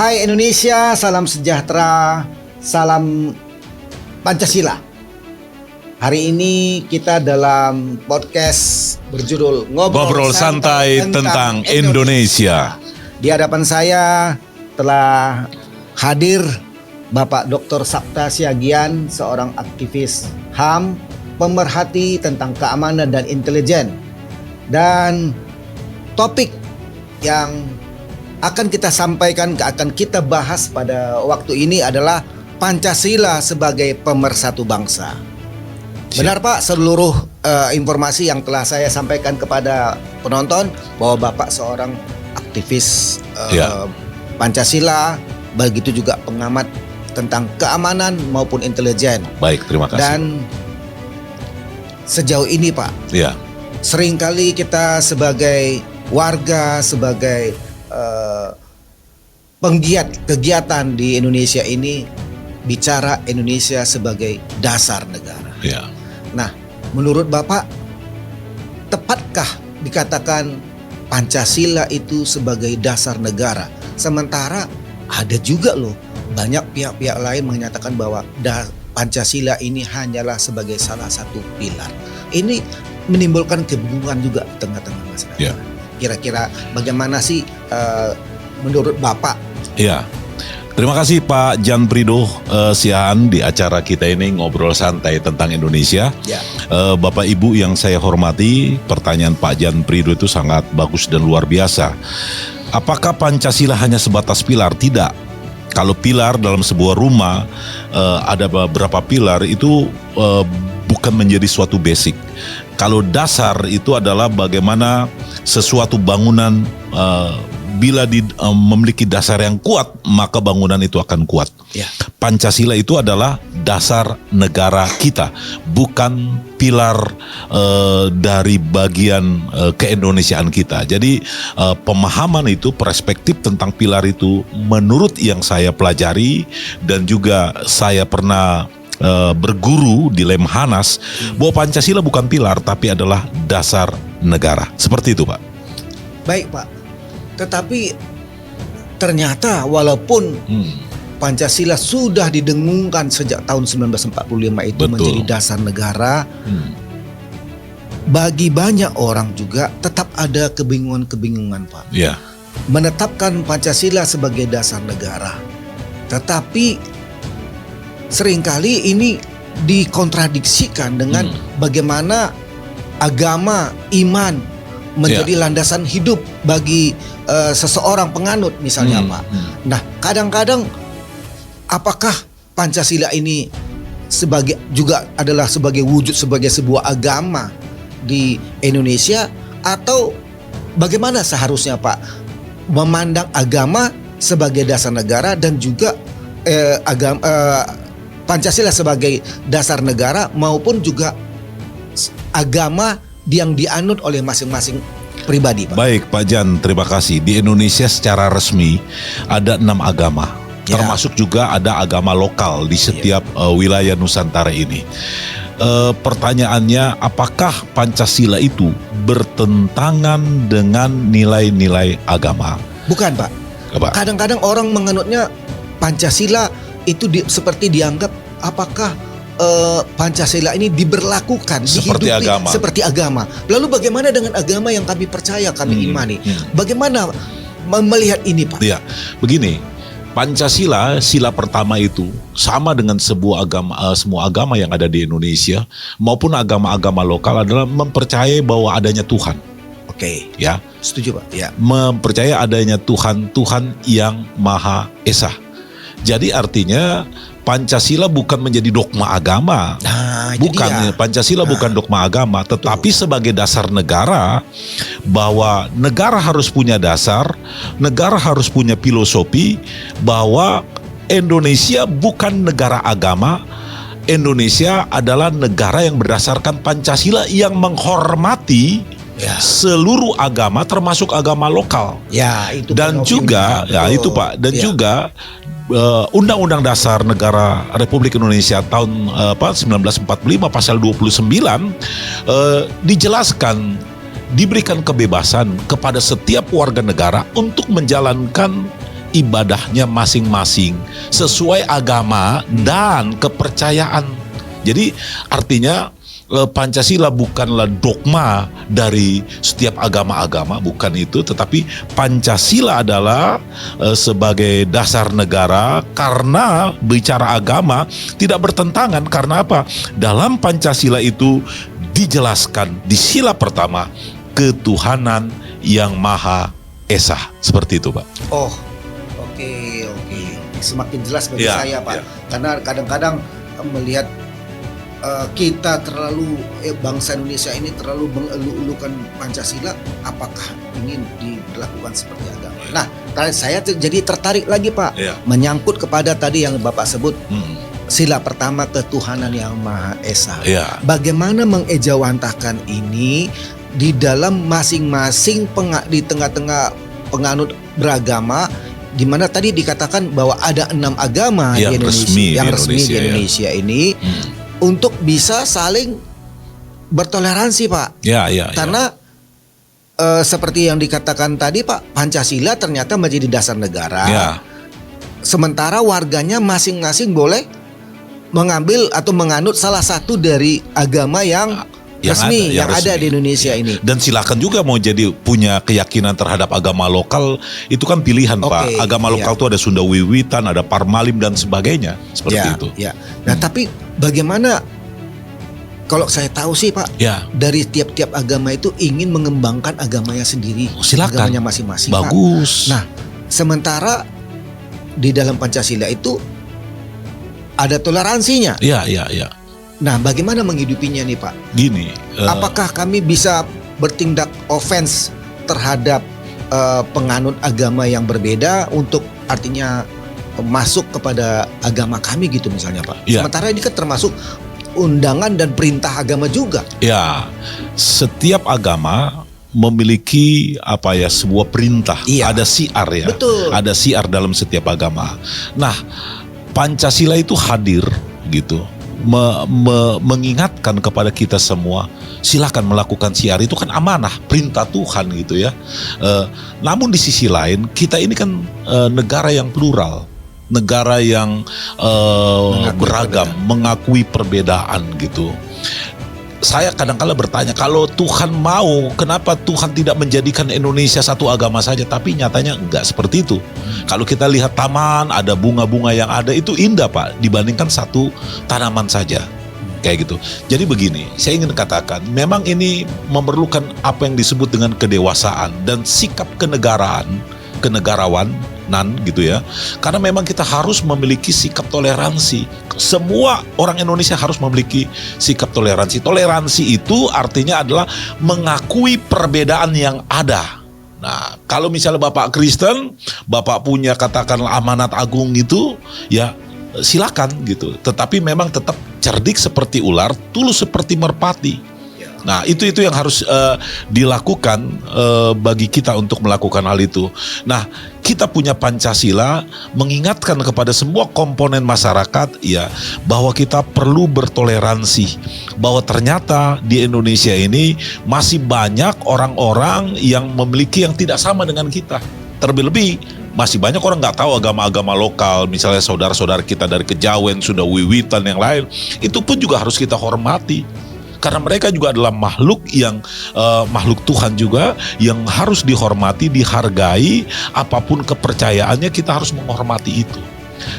Hai Indonesia, salam sejahtera, salam Pancasila. Hari ini kita dalam podcast berjudul Ngobrol Santai tentang Indonesia. Di hadapan saya telah hadir Bapak Dr. Sabta Siagian, seorang aktivis HAM, pemerhati tentang keamanan dan intelijen. Dan topik yang akan kita sampaikan, akan kita bahas pada waktu ini adalah Pancasila sebagai pemersatu bangsa. Benar Pak, seluruh informasi yang telah saya sampaikan kepada penonton bahwa Bapak seorang aktivis Pancasila, begitu juga pengamat tentang keamanan maupun intelijen. Baik, terima kasih. Dan sejauh ini Pak, seringkali kita sebagai warga, sebagai penggiat kegiatan di Indonesia ini bicara Indonesia sebagai dasar negara. Nah, menurut Bapak, tepatkah dikatakan Pancasila itu sebagai dasar negara? Sementara ada juga loh banyak pihak-pihak lain menyatakan bahwa Pancasila ini hanyalah sebagai salah satu pilar. Ini menimbulkan kebingungan juga di tengah-tengah masyarakat. Kira-kira bagaimana sih menurut Bapak? Terima kasih Pak Jan Prido Siahaan di acara kita ini Ngobrol Santai tentang Indonesia. Bapak Ibu yang saya hormati, pertanyaan Pak Jan Prido itu sangat bagus dan luar biasa. Apakah Pancasila hanya sebatas pilar? Tidak. Kalau pilar dalam sebuah rumah ada beberapa pilar itu bukan menjadi suatu basic. Kalau dasar itu adalah bagaimana sesuatu bangunan bila memiliki dasar yang kuat, maka bangunan itu akan kuat. Pancasila itu adalah dasar negara kita, bukan pilar dari bagian keindonesiaan kita. Jadi pemahaman itu, perspektif tentang pilar itu menurut yang saya pelajari dan juga saya pernah berguru di Lemhanas, bahwa Pancasila bukan pilar tapi adalah dasar negara. Seperti itu Pak. Baik Pak, tetapi ternyata walaupun Pancasila sudah didengungkan sejak tahun 1945 itu menjadi dasar negara, bagi banyak orang juga tetap ada kebingungan-kebingungan Pak. Menetapkan Pancasila sebagai dasar negara, tetapi seringkali ini dikontradiksikan dengan bagaimana agama, iman menjadi landasan hidup bagi seseorang penganut misalnya Pak. Nah, kadang-kadang apakah Pancasila ini juga adalah sebagai wujud sebagai sebuah agama di Indonesia, atau bagaimana seharusnya Pak memandang agama sebagai dasar negara dan juga Pancasila sebagai dasar negara maupun juga agama yang dianut oleh masing-masing pribadi Pak? Baik Pak Jan, terima kasih. Di Indonesia secara resmi ada 6 agama, termasuk juga ada agama lokal di setiap wilayah Nusantara ini. Pertanyaannya, apakah Pancasila itu bertentangan dengan nilai-nilai agama? Bukan Pak. Kadang-kadang orang menganutnya Pancasila itu seperti dianggap apakah Pancasila ini diberlakukan seperti agama. Lalu bagaimana dengan agama yang kami percaya, kami imani? Bagaimana melihat ini Pak? Begini, Pancasila, sila pertama itu sama dengan semua agama yang ada di Indonesia maupun agama-agama lokal adalah mempercayai bahwa adanya Tuhan. Setuju Pak. Mempercayai adanya Tuhan yang Maha Esa. Jadi artinya Pancasila bukan menjadi dogma agama. Pancasila bukan dogma agama, tetapi sebagai dasar negara, bahwa negara harus punya dasar, negara harus punya filosofi, bahwa Indonesia bukan negara agama. Indonesia adalah negara yang berdasarkan Pancasila yang menghormati seluruh agama termasuk agama lokal. Dan juga itu Pak, dan juga Undang-Undang Dasar Negara Republik Indonesia tahun 1945 pasal 29 dijelaskan, diberikan kebebasan kepada setiap warga negara untuk menjalankan ibadahnya masing-masing sesuai agama dan kepercayaan. Jadi artinya Pancasila bukanlah dogma dari setiap agama-agama, bukan itu, tetapi Pancasila adalah sebagai dasar negara. Karena bicara agama tidak bertentangan, karena apa? Dalam Pancasila itu dijelaskan di sila pertama ketuhanan yang Maha Esa. Seperti itu, Pak. Oh, oke. Semakin jelas bagi saya, Pak. Karena kadang-kadang melihat kita terlalu bangsa Indonesia ini terlalu mengelu-elukan Pancasila, apakah ingin diberlakukan seperti agama? Nah, saya jadi tertarik lagi, Pak, menyangkut kepada tadi yang Bapak sebut, sila pertama ketuhanan yang Maha Esa. Bagaimana mengejawantahkan ini di dalam masing-masing di tengah-tengah penganut beragama, di mana tadi dikatakan bahwa ada 6 agama di Indonesia, resmi di Indonesia ini. Untuk bisa saling bertoleransi, Pak. Karena seperti yang dikatakan tadi, Pak, Pancasila ternyata menjadi dasar negara. Sementara warganya masing-masing boleh mengambil atau menganut salah satu dari agama yang resmi yang ada di Indonesia ini. Dan silakan juga mau jadi punya keyakinan terhadap agama lokal, itu kan pilihan, Pak. Agama lokal itu ada Sunda Wiwitan, ada Parmalim dan sebagainya, seperti itu. Nah, tapi bagaimana, kalau saya tahu sih, Pak, dari tiap-tiap agama itu ingin mengembangkan agamanya sendiri, silakan, agamanya masing-masing. Bagus. Pak. Nah, sementara di dalam Pancasila itu ada toleransinya. Nah, bagaimana menghidupinya nih, Pak? Gini, apakah kami bisa bertindak offense terhadap penganut agama yang berbeda untuk artinya masuk kepada agama kami gitu misalnya, Pak? Sementara ini kan termasuk undangan dan perintah agama juga. Setiap agama memiliki sebuah perintah, ada siar Betul. Ada siar dalam setiap agama. Nah, Pancasila itu hadir gitu. Mengingatkan kepada kita semua, silakan melakukan siar, itu kan amanah, perintah Tuhan gitu ya. Namun di sisi lain kita ini kan negara yang plural, negara yang beragam, mengakui perbedaan gitu. Saya kadang-kala bertanya, kalau Tuhan mau, kenapa Tuhan tidak menjadikan Indonesia satu agama saja? Tapi nyatanya enggak seperti itu. Kalau kita lihat taman, ada bunga-bunga yang ada, itu indah, Pak, dibandingkan satu tanaman saja. Kayak gitu. Jadi begini, saya ingin katakan, memang ini memerlukan apa yang disebut dengan kedewasaan dan sikap kenegarawanan gitu ya. Karena memang kita harus memiliki sikap toleransi. Semua orang Indonesia harus memiliki sikap toleransi. Toleransi itu artinya adalah mengakui perbedaan yang ada. Nah, kalau misalnya Bapak Kristen, Bapak punya katakanlah amanat agung gitu, ya silakan gitu. Tetapi memang tetap cerdik seperti ular, tulus seperti merpati. Nah, itu yang harus dilakukan bagi kita untuk melakukan hal itu. Nah, kita punya Pancasila mengingatkan kepada semua komponen masyarakat ya bahwa kita perlu bertoleransi. Bahwa ternyata di Indonesia ini masih banyak orang-orang yang memiliki yang tidak sama dengan kita. Terlebih masih banyak orang nggak tahu agama-agama lokal, misalnya saudara-saudara kita dari Kejawen, Sunda Wiwitan yang lain, itu pun juga harus kita hormati. Karena mereka juga adalah makhluk yang makhluk Tuhan juga yang harus dihormati, dihargai. Apapun kepercayaannya kita harus menghormati itu.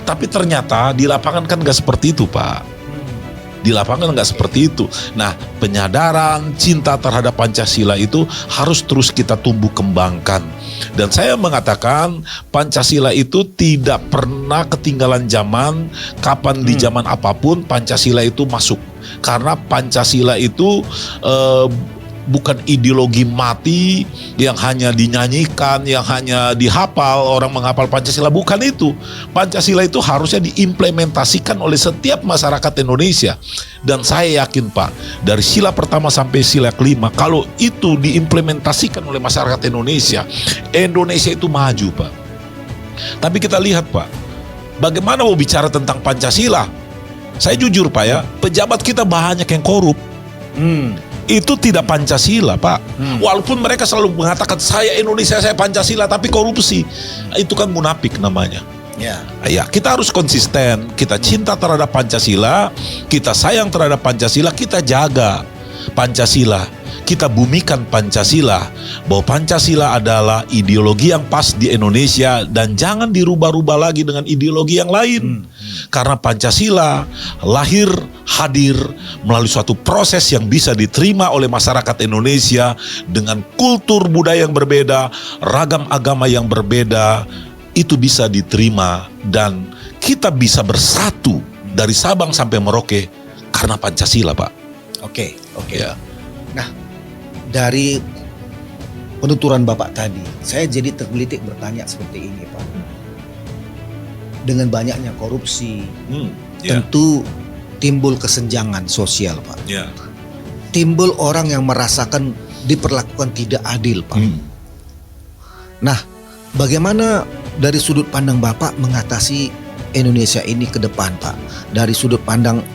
Tapi ternyata di lapangan kan nggak seperti itu, Pak. Di lapangan nggak seperti itu. Nah, penyadaran cinta terhadap Pancasila itu harus terus kita tumbuh kembangkan. Dan saya mengatakan Pancasila itu tidak pernah ketinggalan zaman. Kapan di zaman apapun Pancasila itu masuk. Karena Pancasila itu bukan ideologi mati yang hanya dinyanyikan, yang hanya dihafal, orang menghafal Pancasila, bukan itu. Pancasila itu harusnya diimplementasikan oleh setiap masyarakat Indonesia. Dan saya yakin, Pak, dari sila pertama sampai sila kelima, kalau itu diimplementasikan oleh masyarakat Indonesia, Indonesia itu maju, Pak. Tapi kita lihat, Pak, bagaimana mau bicara tentang Pancasila? Saya jujur, Pak ya, pejabat kita banyak yang korup. itu tidak Pancasila, Pak. Walaupun mereka selalu mengatakan saya Indonesia, saya Pancasila, tapi korupsi. Itu kan munafik namanya. Ya. Ya, kita harus konsisten. Kita cinta terhadap Pancasila, kita sayang terhadap Pancasila, kita jaga Pancasila. Kita bumikan Pancasila, bahwa Pancasila adalah ideologi yang pas di Indonesia dan jangan dirubah-rubah lagi dengan ideologi yang lain. Karena Pancasila lahir, hadir melalui suatu proses yang bisa diterima oleh masyarakat Indonesia dengan kultur budaya yang berbeda, ragam agama yang berbeda, itu bisa diterima dan kita bisa bersatu dari Sabang sampai Merauke karena Pancasila, Pak. Oke. Ya. Nah, dari penuturan Bapak tadi, saya jadi tergelitik bertanya seperti ini, Pak. Dengan banyaknya korupsi, tentu timbul kesenjangan sosial, Pak. Ya. Timbul orang yang merasakan diperlakukan tidak adil, Pak. Nah, bagaimana dari sudut pandang Bapak mengatasi Indonesia ini ke depan, Pak? Dari sudut pandang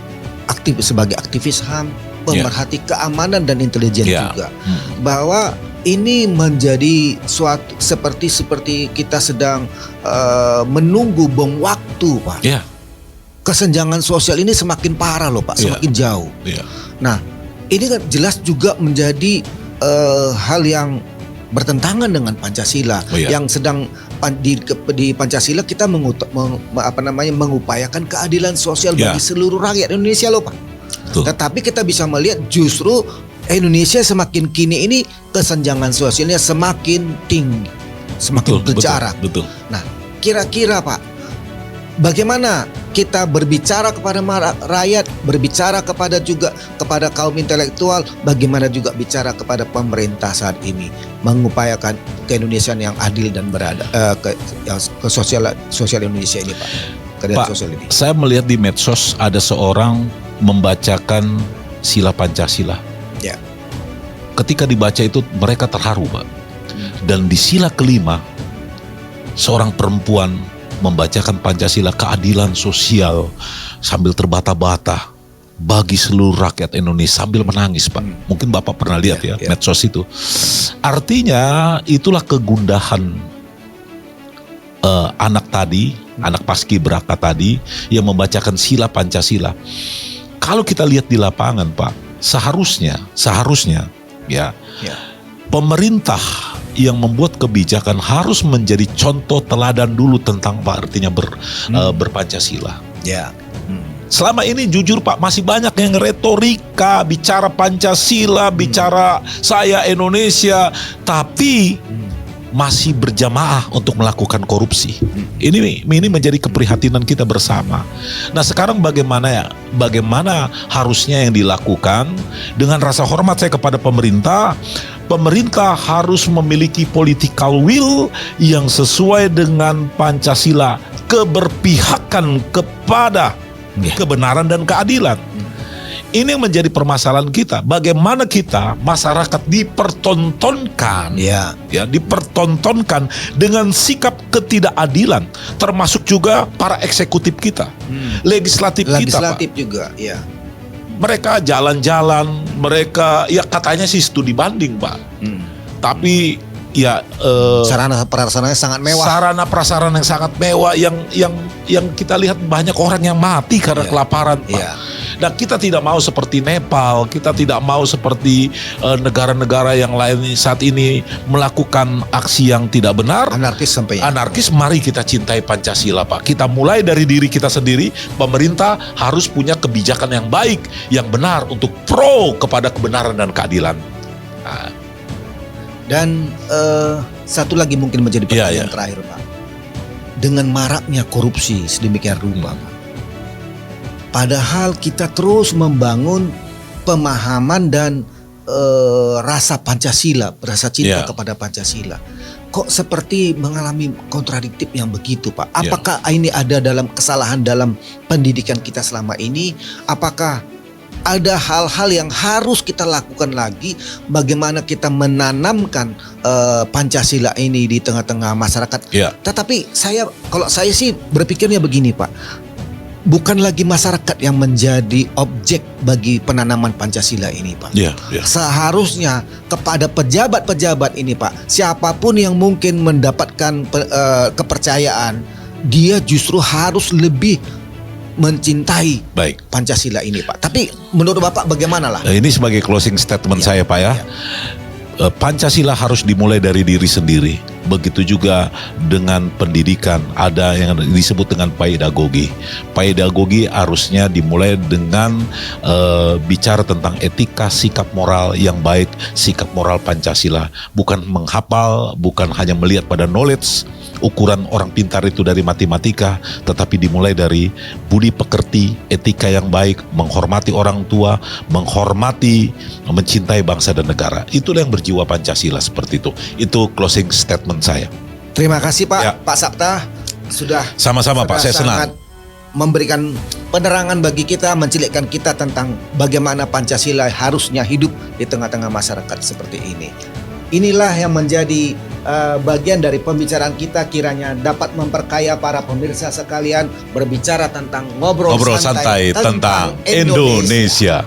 sebagai aktivis HAM, pemerhati keamanan dan intelijen juga, bahwa ini menjadi suatu seperti kita sedang menunggu bom waktu, Pak. Kesenjangan sosial ini semakin parah loh, Pak, semakin jauh. Nah, ini kan jelas juga menjadi hal yang bertentangan dengan Pancasila, yang sedang di Pancasila kita mengupayakan keadilan sosial bagi seluruh rakyat Indonesia loh, Pak. Tetapi kita bisa melihat justru Indonesia semakin kini ini kesenjangan sosialnya semakin tinggi, semakin berjarak. Betul. Nah, kira-kira Pak, bagaimana kita berbicara kepada rakyat, berbicara kepada kaum intelektual, bagaimana juga bicara kepada pemerintah saat ini mengupayakan keindonesiaan yang adil dan ke sosial Indonesia ini, Pak. Pak, sosial ini. Saya melihat di medsos ada seorang membacakan sila Pancasila. Ya. Ketika dibaca itu mereka terharu, Pak. Dan di sila kelima seorang perempuan membacakan Pancasila, keadilan sosial, sambil terbata-bata bagi seluruh rakyat Indonesia, sambil menangis, Pak. Mungkin Bapak pernah lihat medsos itu. Artinya itulah kegundahan anak paskibraka tadi yang membacakan sila Pancasila. Kalau kita lihat di lapangan, Pak, seharusnya pemerintah yang membuat kebijakan harus menjadi contoh teladan dulu tentang artinya berpancasila. Selama ini jujur, Pak, masih banyak yang retorika, bicara Pancasila, bicara saya Indonesia, tapi masih berjamaah untuk melakukan korupsi. Ini menjadi keprihatinan kita bersama. Nah, sekarang bagaimana harusnya yang dilakukan? Dengan rasa hormat saya kepada pemerintah harus memiliki political will yang sesuai dengan Pancasila, keberpihakan kepada kebenaran dan keadilan. Ini yang menjadi permasalahan kita. Bagaimana kita masyarakat dipertontonkan, dipertontonkan dengan sikap ketidakadilan, termasuk juga para eksekutif kita, legislatif kita, Pak. Juga, ya. Mereka jalan-jalan, mereka katanya sih studi banding, Pak. Tapi sarana prasarananya sangat mewah. Sarana prasarana yang sangat mewah, yang kita lihat banyak orang yang mati karena kelaparan, Pak. Dan kita tidak mau seperti Nepal, kita tidak mau seperti negara-negara yang lain saat ini melakukan aksi yang tidak benar. Anarkis, mari kita cintai Pancasila, Pak. Kita mulai dari diri kita sendiri. Pemerintah harus punya kebijakan yang baik, yang benar untuk pro kepada kebenaran dan keadilan. Dan satu lagi mungkin menjadi pertanyaan terakhir, Pak. Dengan maraknya korupsi sedemikian rupa, Pak. Padahal kita terus membangun pemahaman dan rasa Pancasila, rasa cinta kepada Pancasila. Kok seperti mengalami kontradiktif yang begitu, Pak? Apakah ini ada dalam kesalahan dalam pendidikan kita selama ini? Apakah ada hal-hal yang harus kita lakukan lagi? Bagaimana kita menanamkan Pancasila ini di tengah-tengah masyarakat? Tetapi kalau saya sih berpikirnya begini, Pak. bukan lagi masyarakat yang menjadi objek bagi penanaman Pancasila ini, Pak. Ya, ya. Seharusnya kepada pejabat-pejabat ini, Pak, siapapun yang mungkin mendapatkan kepercayaan, dia justru harus lebih mencintai Baik. Pancasila ini, Pak. Tapi menurut Bapak bagaimana lah? Ini sebagai closing statement saya, Pak ya. Ya. Pancasila harus dimulai dari diri sendiri. Begitu juga dengan pendidikan, ada yang disebut dengan pedagogi. Pedagogi harusnya dimulai dengan bicara tentang etika, sikap moral yang baik, sikap moral Pancasila. Bukan menghafal, bukan hanya melihat pada knowledge, ukuran orang pintar itu dari matematika, tetapi dimulai dari budi pekerti, etika yang baik, menghormati orang tua, mencintai bangsa dan negara. Itulah yang berjiwa Pancasila seperti itu. Itu closing statement saya. Terima kasih, Pak. Ya. Pak Sapta sudah Sama-sama, Pak. Saya sangat senang. memberikan penerangan bagi kita, mencelikkan kita tentang bagaimana Pancasila harusnya hidup di tengah-tengah masyarakat seperti ini. Inilah yang menjadi bagian dari pembicaraan kita, kiranya dapat memperkaya para pemirsa sekalian berbicara tentang ngobrol Ngobrol santai tentang Indonesia.